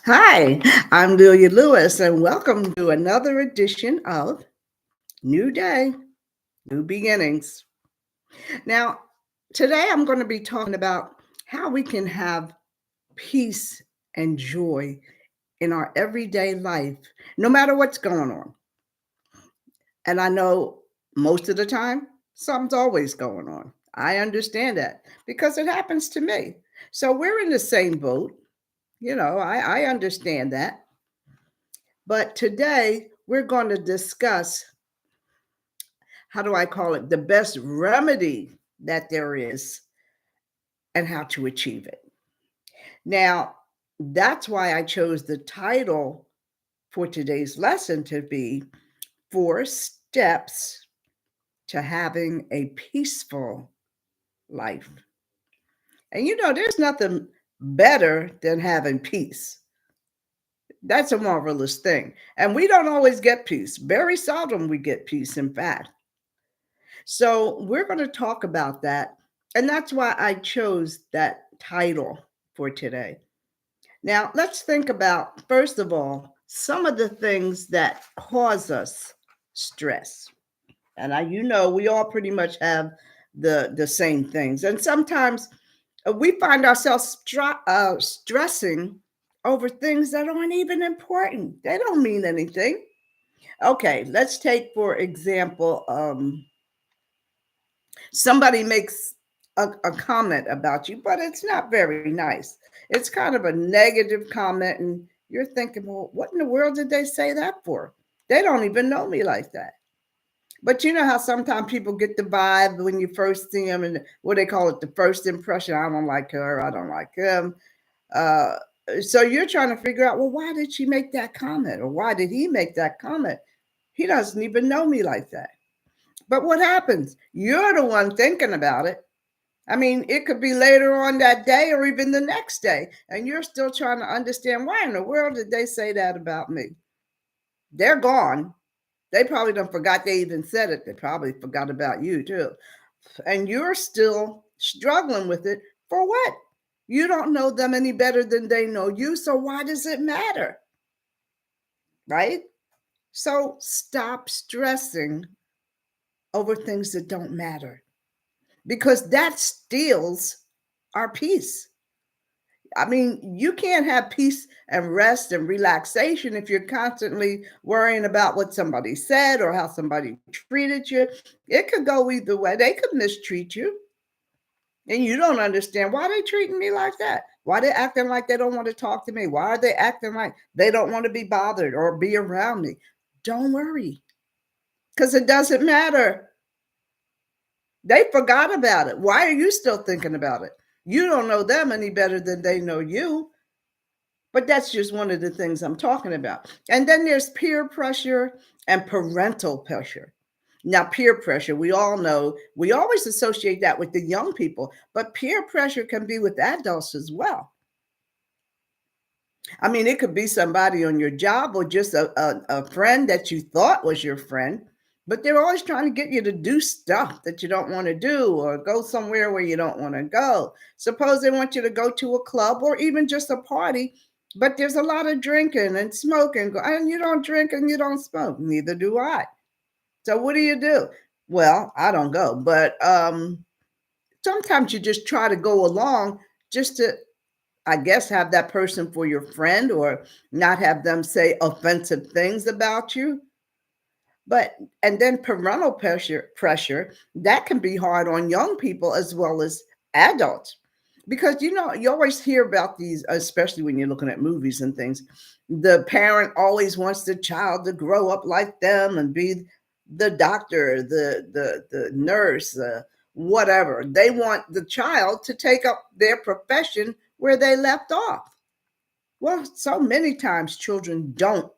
Hi, I'm Delia Lewis, and welcome to another edition of New Day, New Beginnings. Now, today I'm going to be talking about how we can have peace and joy in our everyday life, no matter what's going on. And I know most of the time, something's always going on. I understand that because it happens to me. So we're in the same boat. I understand that. But today we're going to discuss, how do I call it, the best remedy that there is and how to achieve it. Now, that's why I chose the title for today's lesson to be Four Steps to Having a Peaceful Life. And there's nothing better than having peace. That's a marvelous thing. And we don't always get peace. Very seldom we get peace, in fact. So we're going to talk about that. And that's why I chose that title for today. Now, let's think about, first of all, some of the things that cause us stress. And we all pretty much have the same things. And sometimes we find ourselves stressing over things that aren't even important. They don't mean anything. Okay, let's take, for example, somebody makes a comment about you, but it's not very nice. It's kind of a negative comment, and you're thinking, well, what in the world did they say that for? They don't even know me like that. But you know how sometimes people get the vibe when you first see them, and what they call it, the first impression. I don't like her. I don't like him. Uh, so you're trying to figure out, well, why did she make that comment, or why did he make that comment? He doesn't even know me like that. But what happens? You're the one thinking about it. I mean, it could be later on that day or even the next day, and you're still trying to understand, why in the world did they say that about me? They're gone. They probably don't forgot they even said it. They probably forgot about you too. And you're still struggling with it for what? You don't know them any better than they know you, so why does it matter? Right? So stop stressing over things that don't matter, because that steals our peace. I mean, you can't have peace and rest and relaxation if you're constantly worrying about what somebody said or how somebody treated you. It could go either way. They could mistreat you, and you don't understand why they treating me like that. Why they acting like they don't want to talk to me? Why are they acting like they don't want to be bothered or be around me? Don't worry, because it doesn't matter. They forgot about it. Why are you still thinking about it? You don't know them any better than they know you. But that's just one of the things I'm talking about. And then there's peer pressure and parental pressure. Now, peer pressure, we all know, we always associate that with the young people, but peer pressure can be with adults as well. I mean, it could be somebody on your job or just a friend that you thought was your friend, but they're always trying to get you to do stuff that you don't want to do or go somewhere where you don't want to go. Suppose they want you to go to a club or even just a party, but there's a lot of drinking and smoking, and you don't drink and you don't smoke. Neither do I. So what do you do? Well, I don't go, but sometimes you just try to go along just to, I guess, have that person for your friend or not have them say offensive things about you. But and then parental pressure that can be hard on young people as well as adults. Because you always hear about these, especially when you're looking at movies and things. The parent always wants the child to grow up like them and be the doctor, the nurse, whatever. They want the child to take up their profession where they left off. Well, so many times children don't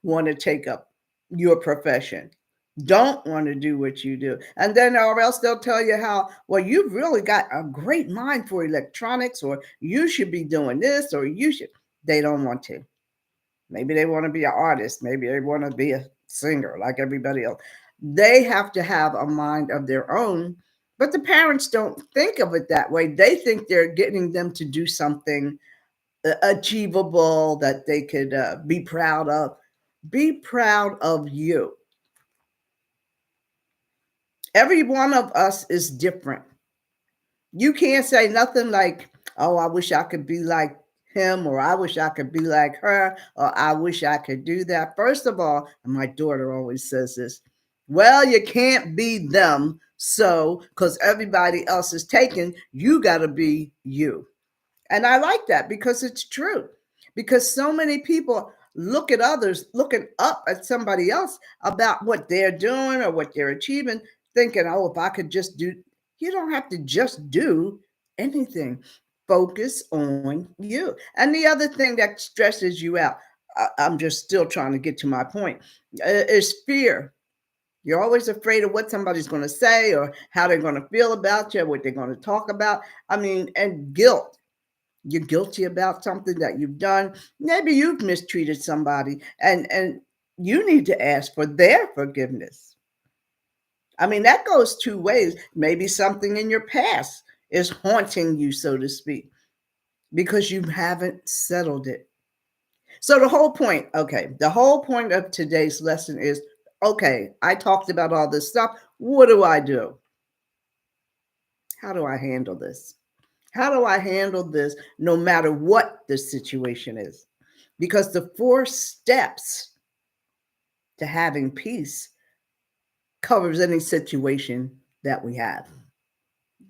want to take up your profession, don't want to do what you do. And then, or else they'll tell you how, well, you've really got a great mind for electronics, or you should be doing this, or you should. They don't want to. Maybe they want to be an artist. Maybe they want to be a singer like everybody else. They have to have a mind of their own. But the parents don't think of it that way. They think they're getting them to do something achievable, that they could be proud of. Be proud of you. Every one of us is different. You can't say nothing like, oh, I wish I could be like him, or I wish I could be like her, or I wish I could do that. First of all, and my daughter always says this, well, you can't be them. So, because everybody else is taken, you got to be you. And I like that because it's true. Because so many people look at others, looking up at somebody else about what they're doing or what they're achieving, thinking, oh, if I could just do, you don't have to just do anything. Focus on you. And the other thing that stresses you out, I'm just still trying to get to my point, is fear. You're always afraid of what somebody's going to say or how they're going to feel about you, what they're going to talk about. I mean, and guilt. You're guilty about something that you've done. Maybe you've mistreated somebody, and you need to ask for their forgiveness. I mean, that goes two ways. Maybe something in your past is haunting you, so to speak, because you haven't settled it. So the whole point of today's lesson is, okay, I talked about all this stuff. What do I do? How do I handle this? How do I handle this no matter what the situation is? Because the 4 steps to having peace covers any situation that we have.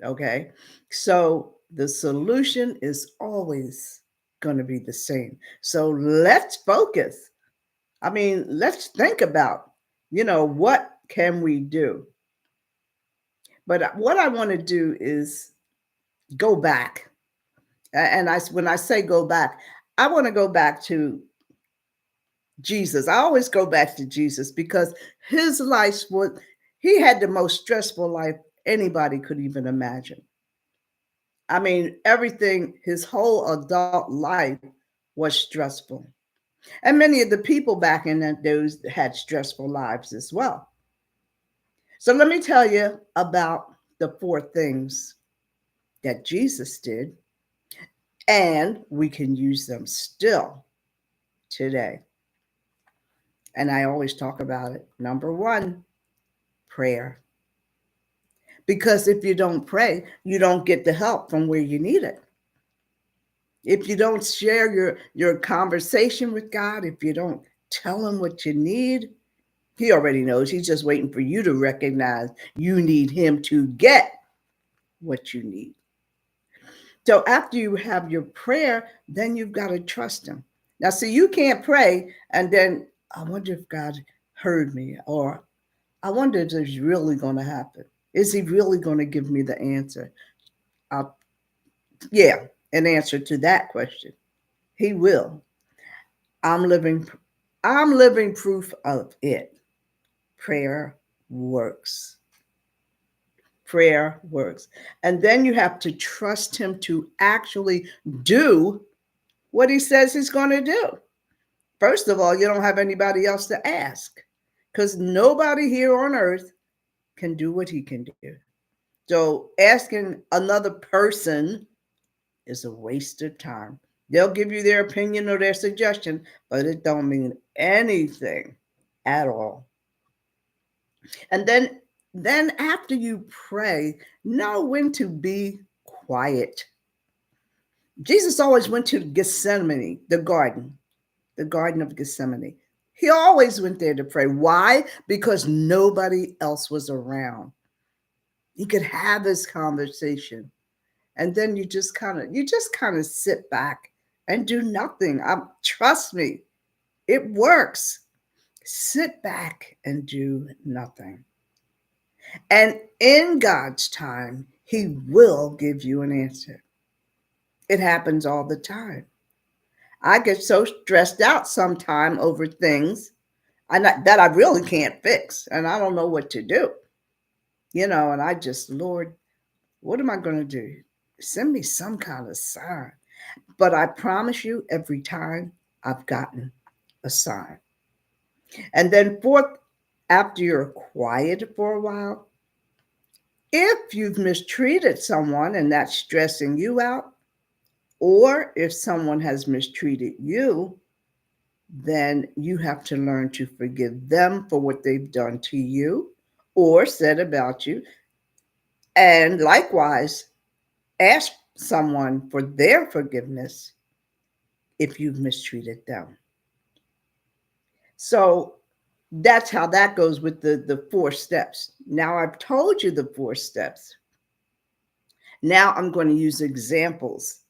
Okay. So the solution is always going to be the same. So let's focus. I mean, let's think about, what can we do? But what I want to do is go back. And when I say go back, I want to go back to Jesus. I always go back to Jesus because his life was, he had the most stressful life anybody could even imagine. I mean, everything, his whole adult life was stressful. And many of the people back in those had stressful lives as well. So let me tell you about the 4 things that Jesus did, and we can use them still today. And I always talk about it. Number 1, prayer. Because if you don't pray, you don't get the help from where you need it. If you don't share your conversation with God, if you don't tell him what you need, he already knows. He's just waiting for you to recognize you need him to get what you need. So after you have your prayer, then you've got to trust him. Now, see, you can't pray and then, I wonder if God heard me, or I wonder if it's really going to happen. Is he really going to give me the answer? Yeah, an answer to that question. He will. I'm living I'm living proof of it. Prayer works. Prayer works. And then you have to trust him to actually do what he says he's going to do. First of all, you don't have anybody else to ask, because nobody here on earth can do what he can do. So asking another person is a waste of time. They'll give you their opinion or their suggestion, but it don't mean anything at all. And then after you pray, know when to be quiet. Jesus always went to Gethsemane, the Garden of Gethsemane. He always went there to pray. Why? Because nobody else was around. He could have his conversation. And then you just kind of sit back and do nothing. Trust me, it works. Sit back and do nothing. And in God's time, he will give you an answer. It happens all the time. I get so stressed out sometime over things that I really can't fix, and I don't know what to do. And I just, Lord, what am I going to do? Send me some kind of sign. But I promise you, every time I've gotten a sign. And then fourth, after you're quiet for a while, if you've mistreated someone and that's stressing you out, Or if someone has mistreated you, then you have to learn to forgive them for what they've done to you or said about you. And likewise, ask someone for their forgiveness if you've mistreated them. So that's how that goes with the 4 steps. Now I've told you the 4 steps. Now I'm going to use examples.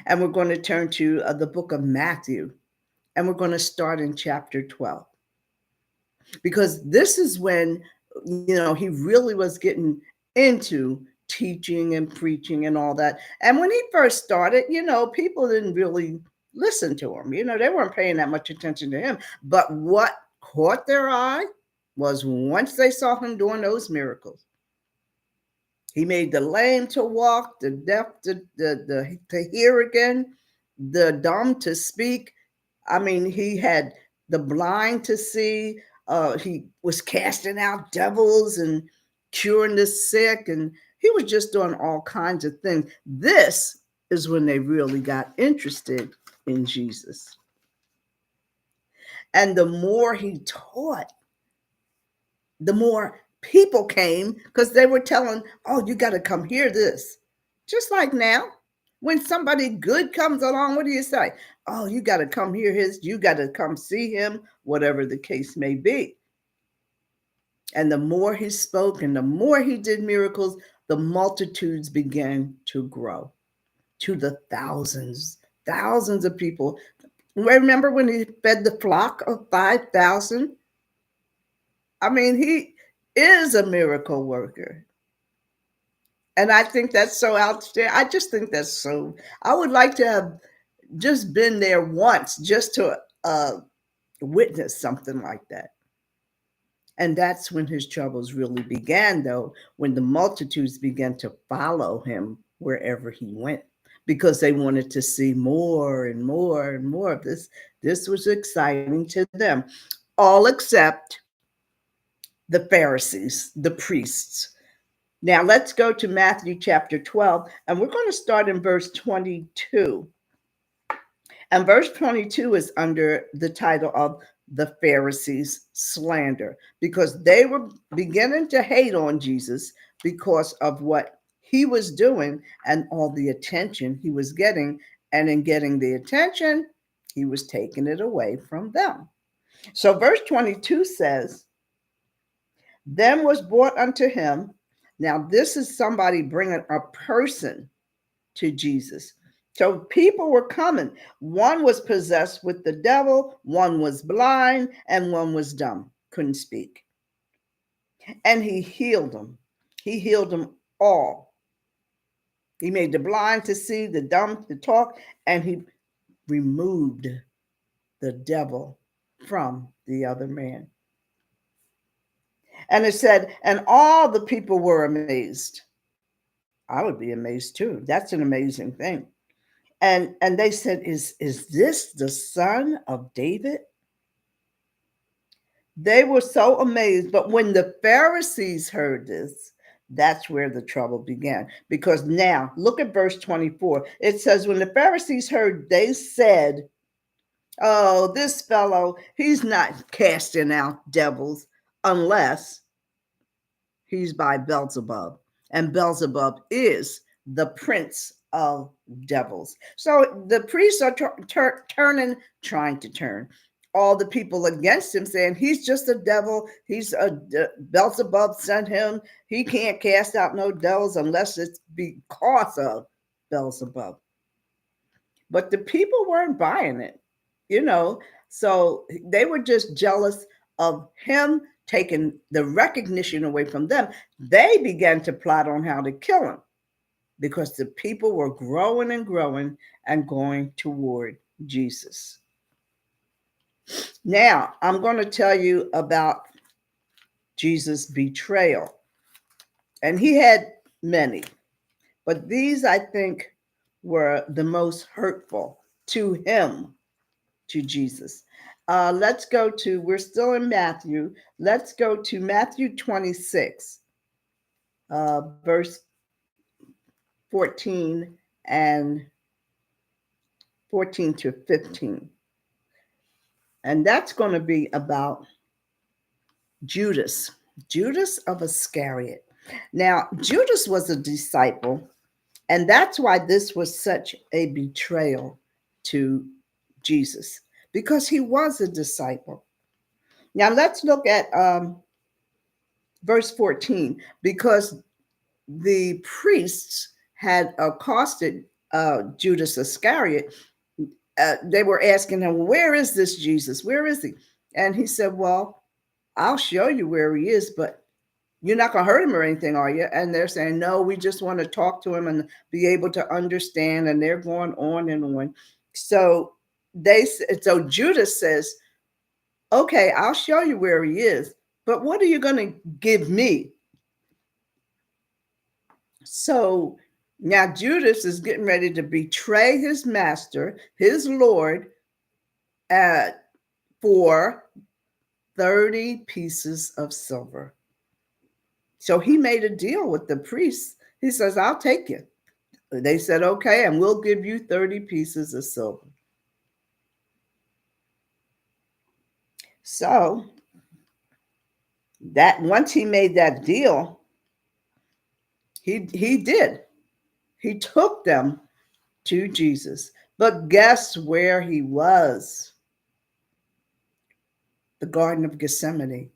And we're going to turn to the book of Matthew. And we're going to start in chapter 12. Because this is when, he really was getting into teaching and preaching and all that. And when he first started, people didn't really listen to him. They weren't paying that much attention to him. But what caught their eye was once they saw him doing those miracles. He made the lame to walk, the deaf to hear again, the dumb to speak. I mean, he had the blind to see. He was casting out devils and curing the sick, and he was just doing all kinds of things. This is when they really got interested in Jesus. And the more he taught, the more people came because they were telling, oh, you got to come hear this. Just like now, when somebody good comes along, what do you say? Oh, you got to come hear you got to come see him, whatever the case may be. And the more he spoke and the more he did miracles, the multitudes began to grow to the thousands of people. Remember when he fed the flock of 5,000? I mean, he is a miracle worker. And I think that's so outstanding. I just think that's so, I would like to have just been there once just to witness something like that. And that's when his troubles really began, though, when the multitudes began to follow him wherever he went because they wanted to see more and more and more of this. This was exciting to them, all except the Pharisees, the priests. Now let's go to Matthew chapter 12, and we're going to start in verse 22. And verse 22 is under the title of the Pharisees' slander, because they were beginning to hate on Jesus because of what he was doing and all the attention he was getting. And in getting the attention, he was taking it away from them. So verse 22 says, then was brought unto him. Now this is somebody bringing a person to Jesus. So people were coming. One was possessed with the devil, one was blind, and one was dumb, couldn't speak. And he healed them. He healed them all. He made the blind to see, the dumb to talk, and he removed the devil from the other man. And it said, and all the people were amazed. I would be amazed too. That's an amazing thing. And they said, is this the son of David? They were so amazed. But when the Pharisees heard this, that's where the trouble began. Because now, look at verse 24. It says, when the Pharisees heard, they said, oh, this fellow, he's not casting out devils unless he's by Beelzebub. And Beelzebub is the prince of devils. So the priests are trying to turn all the people against him, saying he's just a devil. He's Beelzebub sent him. He can't cast out no devils unless it's because of Beelzebub. But the people weren't buying it, so they were just jealous of him taking the recognition away from them. They began to plot on how to kill him because the people were growing and growing and going toward Jesus. Now, I'm going to tell you about Jesus' betrayal. And he had many, but these, I think, were the most hurtful to him, to Jesus. Let's go to, we're still in Matthew. Let's go to Matthew 26, verse 14 and 14 to 15. And that's going to be about Judas, Judas of Iscariot. Now, Judas was a disciple, and that's why this was such a betrayal to Jesus, because he was a disciple. Now, let's look at verse 14, because the priests had accosted Judas Iscariot. They were asking him, "Where is this Jesus? Where is he?" And he said, "Well, I'll show you where he is, but you're not going to hurt him or anything, are you?" And they're saying, "No, we just want to talk to him and be able to understand." And they're going on and on. So so Judas says, "Okay, I'll show you where he is, but what are you going to give me?" So now Judas is getting ready to betray his master, his Lord, for 30 pieces of silver. So he made a deal with the priests. He says, "I'll take you." They said, "Okay, and we'll give you 30 pieces of silver." So that once he made that deal, he did. He took them to Jesus. But guess where he was? The Garden of Gethsemane.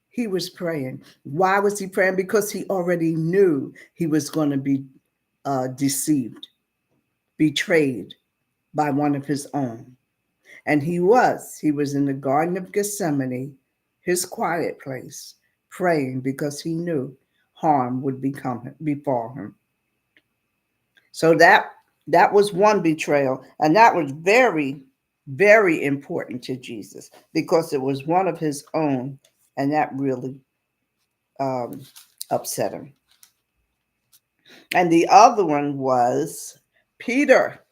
He was praying. Why was he praying? Because he already knew he was going to be deceived, betrayed by one of his own. And he was in the Garden of Gethsemane, his quiet place, praying because he knew harm would befall him. So that was one betrayal, and that was very, very important to Jesus because it was one of his own, and that really upset him. And the other one was Peter.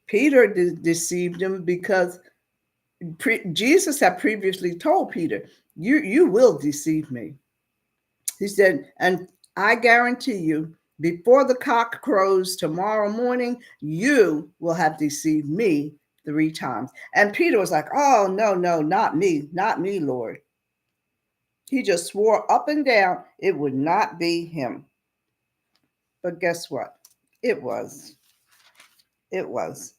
Peter deceived him because Jesus had previously told Peter, you will deceive me. He said, "And I guarantee you, before the cock crows tomorrow morning, you will have deceived me 3 times." And Peter was like, "Oh, no, not me, Lord." He just swore up and down it would not be him. But guess what? It was. It was.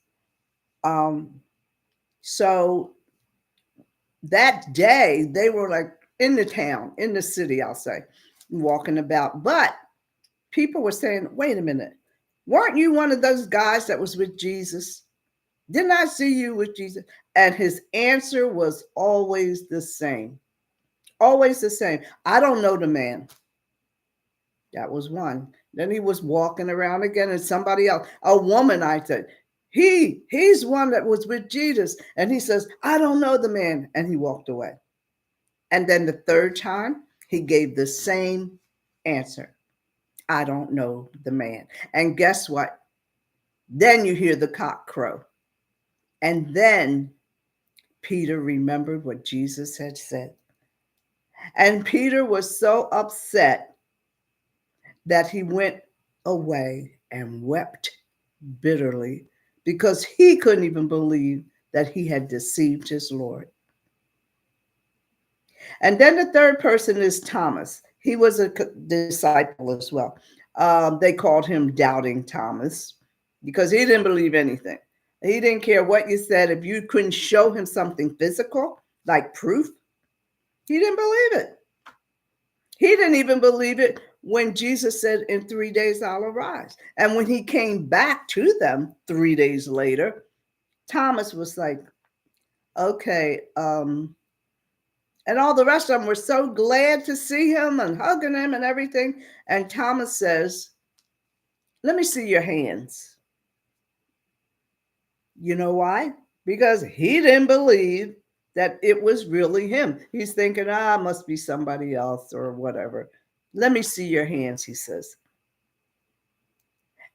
So that day, they were like in the town, in the city, I'll say, walking about. But people were saying, "Wait a minute. Weren't you one of those guys that was with Jesus? Didn't I see you with Jesus?" And his answer was always the same. Always the same. "I don't know the man." That was one. Then he was walking around again, and somebody else, a woman, I said, he's one that was with Jesus. And he says, "I don't know the man." And he walked away. And then the third time, he gave the same answer. "I don't know the man." And guess what? Then you hear the cock crow. And then Peter remembered what Jesus had said. And Peter was so upset that he went away and wept bitterly because he couldn't even believe that he had deceived his Lord. And then the third person is Thomas. He was a disciple as well. They called him Doubting Thomas because he didn't believe anything. He didn't care what you said. If you couldn't show him something physical, like proof, he didn't believe it. He didn't even believe it when Jesus said, "In 3 days I'll arise." And when he came back to them 3 days later, Thomas was like, "Okay." And all the rest of them were so glad to see him and hugging him and everything. And Thomas says, "Let me see your hands." You know why? Because he didn't believe that it was really him. He's thinking, it must be somebody else or whatever. "Let me see your hands," he says.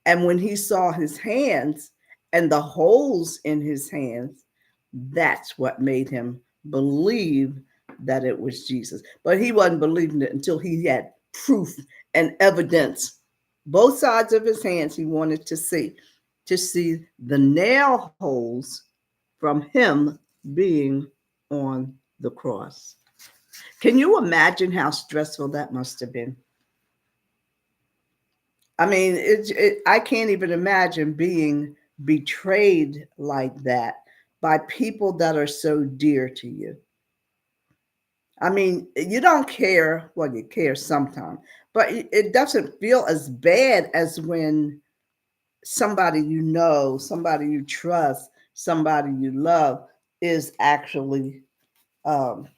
And when he saw his hands and the holes in his hands, that's what made him believe that it was Jesus. But he wasn't believing it until he had proof and evidence. Both sides of his hands he wanted to see. to see the nail holes from him being on the cross. Can you imagine how stressful that must have been? I mean, I can't even imagine being betrayed like that by people that are so dear to you. I mean, you don't care. Well, you care sometimes, but it doesn't feel as bad as when somebody you know, somebody you trust, somebody you love is actually, um,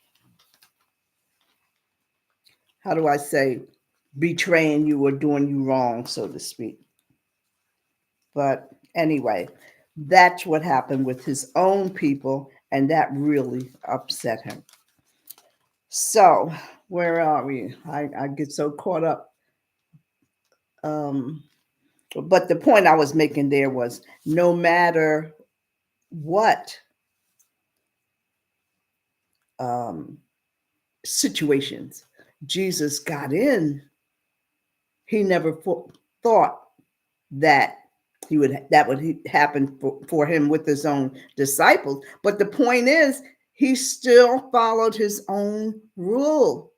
how do I say, betraying you or doing you wrong, so to speak. But anyway, that's what happened with his own people, and that really upset him. So, where are we? I get so caught up. Um, but the point I was making there was no matter what um, situations Jesus got in, he never thought that would happen for him with his own disciples. But the point is, he still followed his own rule.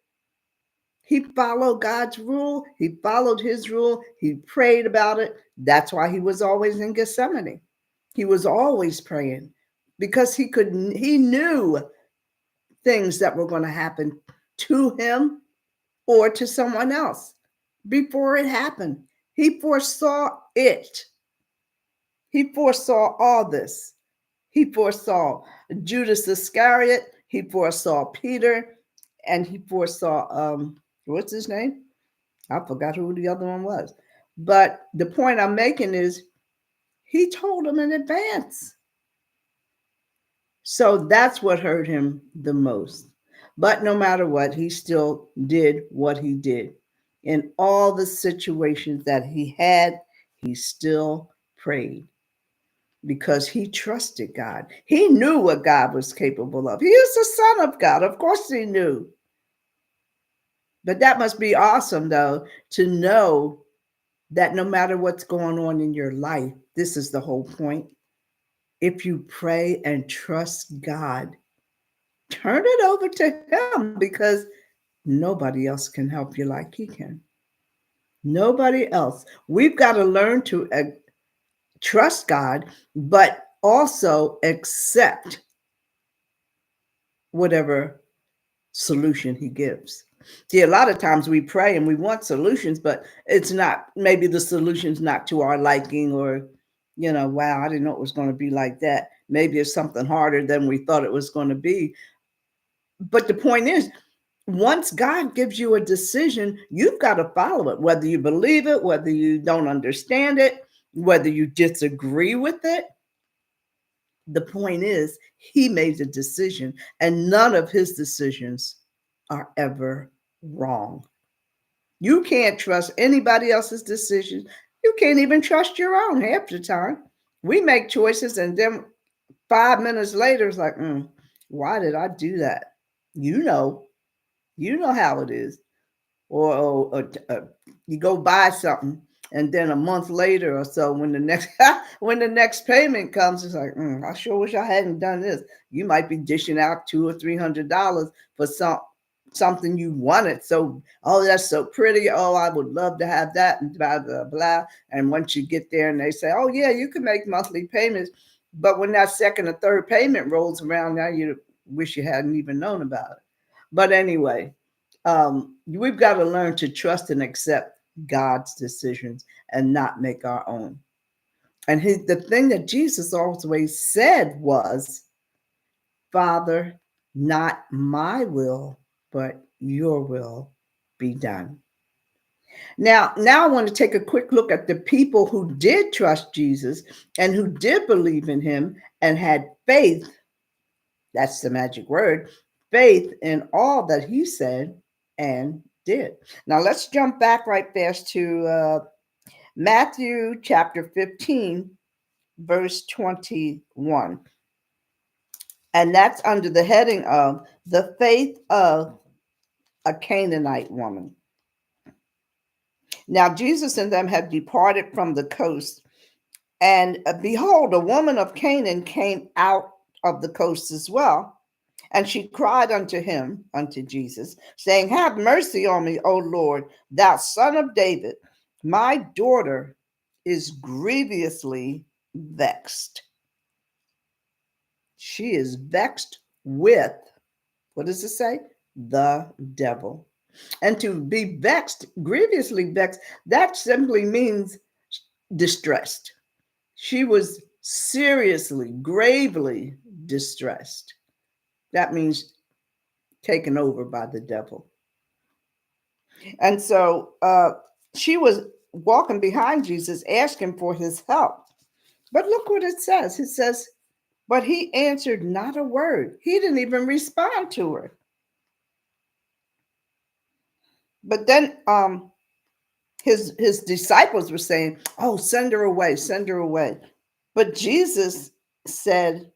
He followed God's rule. He followed his rule. He prayed about it. That's why he was always in Gethsemane. He was always praying because he knew things that were going to happen to him or to someone else before it happened. He foresaw it. He foresaw all this. He foresaw Judas Iscariot. He foresaw Peter, and he foresaw what's his name? I forgot who the other one was. But the point I'm making is he told them in advance. So that's what hurt him the most. But no matter what, he still did what he did. In all the situations that he had, he still prayed because he trusted God. He knew what God was capable of. He is the Son of God. Of course, he knew. But that must be awesome, though, to know that no matter what's going on in your life, this is the whole point. If you pray and trust God, turn it over to Him because nobody else can help you like He can. Nobody else. We've got to learn to trust God, but also accept whatever solution He gives. See, a lot of times we pray and we want solutions, but it's not, maybe the solution's not to our liking, or, wow, I didn't know it was going to be like that. Maybe it's something harder than we thought it was going to be. But the point is, once God gives you a decision, you've got to follow it, whether you believe it, whether you don't understand it, whether you disagree with it. The point is, He made a decision, and none of His decisions are ever wrong. You can't trust anybody else's decisions. You can't even trust your own half the time. We make choices, and then 5 minutes later, it's like, why did I do that? You know, you know how it is. Or you go buy something, and then a month later or so, when the next when the next payment comes, it's like, I sure wish I hadn't done this. You might be dishing out $200 or $300 for something you wanted. So, oh, that's so pretty. Oh, I would love to have that, and blah blah blah. And once you get there, and they say, oh yeah, you can make monthly payments, but when that second or third payment rolls around, now you wish you hadn't even known about it. But anyway, we've got to learn to trust and accept God's decisions and not make our own. And the thing that Jesus always said was, Father, not my will, but your will be done. Now I want to take a quick look at the people who did trust Jesus and who did believe in him and had faith. That's the magic word, faith in all that he said and did. Now let's jump back right fast to Matthew chapter 15, verse 21. And that's under the heading of the faith of a Canaanite woman. Now Jesus and them had departed from the coast And behold, a woman of Canaan came out of the coast as well. And she cried unto him, unto Jesus, saying, Have mercy on me, O Lord, thou son of David. My daughter is grievously vexed. She is vexed with, what does it say? The devil. And to be vexed, grievously vexed, that simply means distressed. She was seriously, gravely distressed. That means taken over by the devil. And so she was walking behind Jesus, asking for his help. But look what it says. It says, but he answered not a word. He didn't even respond to her. But then his disciples were saying, oh, send her away, send her away. But Jesus said,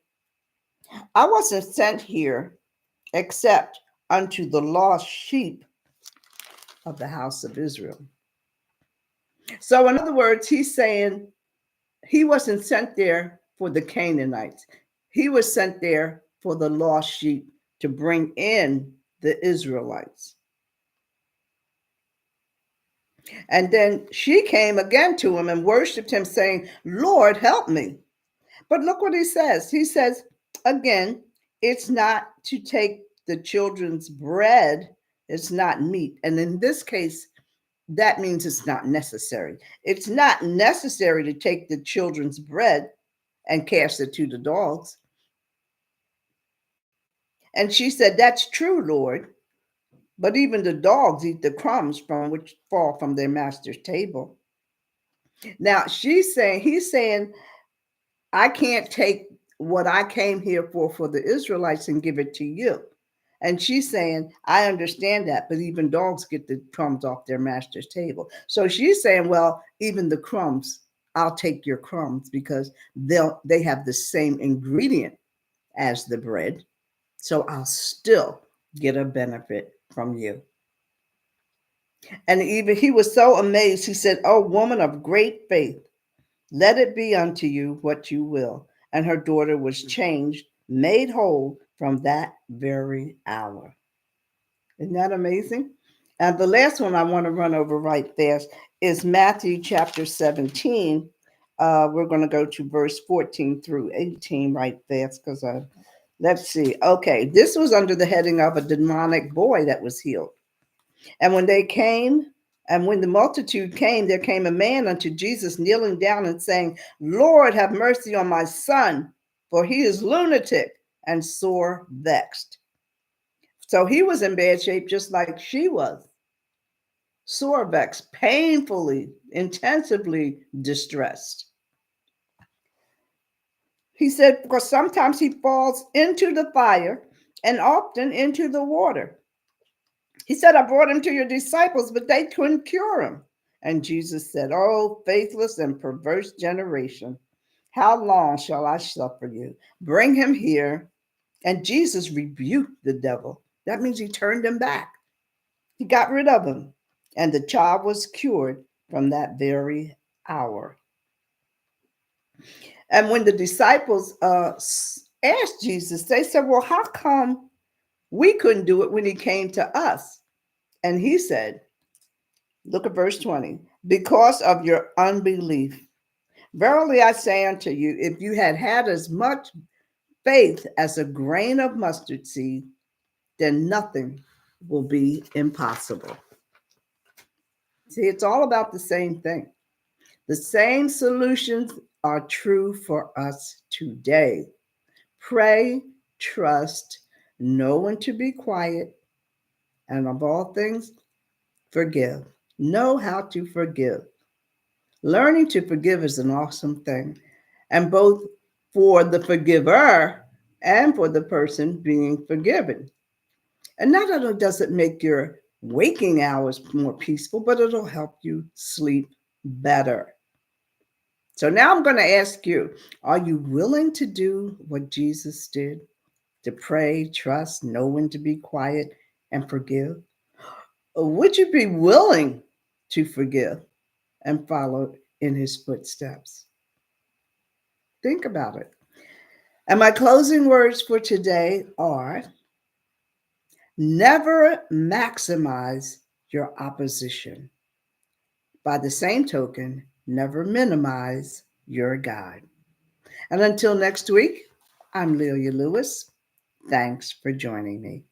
I wasn't sent here except unto the lost sheep of the house of Israel. So, in other words, he's saying he wasn't sent there for the Canaanites. He was sent there for the lost sheep to bring in the Israelites. And then she came again to him and worshiped him, saying, Lord, help me. But look what he says. He says, again, it's not to take the children's bread, it's not meat. And in this case, that means it's not necessary. It's not necessary to take the children's bread and cast it to the dogs. And she said, That's true, Lord. But even the dogs eat the crumbs from which fall from their master's table. Now he's saying, I can't take what I came here for the Israelites and give it to you. And she's saying, I understand that, but even dogs get the crumbs off their master's table. So she's saying, well, even the crumbs, I'll take your crumbs because they have the same ingredient as the bread. So I'll still get a benefit from you. And even he was so amazed, he said, Oh, woman of great faith, let it be unto you what you will. And her daughter was changed, made whole from that very hour. Isn't that amazing? And the last one I want to run over right fast is Matthew chapter 17. We're going to go to verse 14 through 18 right fast because let's see. Okay, this was under the heading of a demonic boy that was healed. And when the multitude came, there came a man unto Jesus, kneeling down and saying, Lord, have mercy on my son, for he is lunatic and sore vexed. So he was in bad shape, just like she was. Sore vexed, painfully, intensively distressed. He said, because sometimes he falls into the fire and often into the water. He said, I brought him to your disciples, but they couldn't cure him. And Jesus said, Oh, faithless and perverse generation, how long shall I suffer you? Bring him here. And Jesus rebuked the devil. That means he turned him back. He got rid of him. And the child was cured from that very hour. And when the disciples asked Jesus, they said, Well, how come we couldn't do it when he came to us? And he said, look at verse 20, because of your unbelief. Verily I say unto you, if you had had as much faith as a grain of mustard seed, then nothing will be impossible. See, it's all about the same thing. The same solutions are true for us today. Pray, trust, know when to be quiet, and of all things, forgive. Know how to forgive. Learning to forgive is an awesome thing, and both for the forgiver and for the person being forgiven. And not only does it make your waking hours more peaceful, but it'll help you sleep better. So now I'm going to ask you, are you willing to do what Jesus did? To pray, trust, know when to be quiet, and forgive? Or would you be willing to forgive and follow in his footsteps? Think about it. And my closing words for today are never maximize your opposition. By the same token, never minimize your God. And until next week, I'm Lelia Lewis. Thanks for joining me.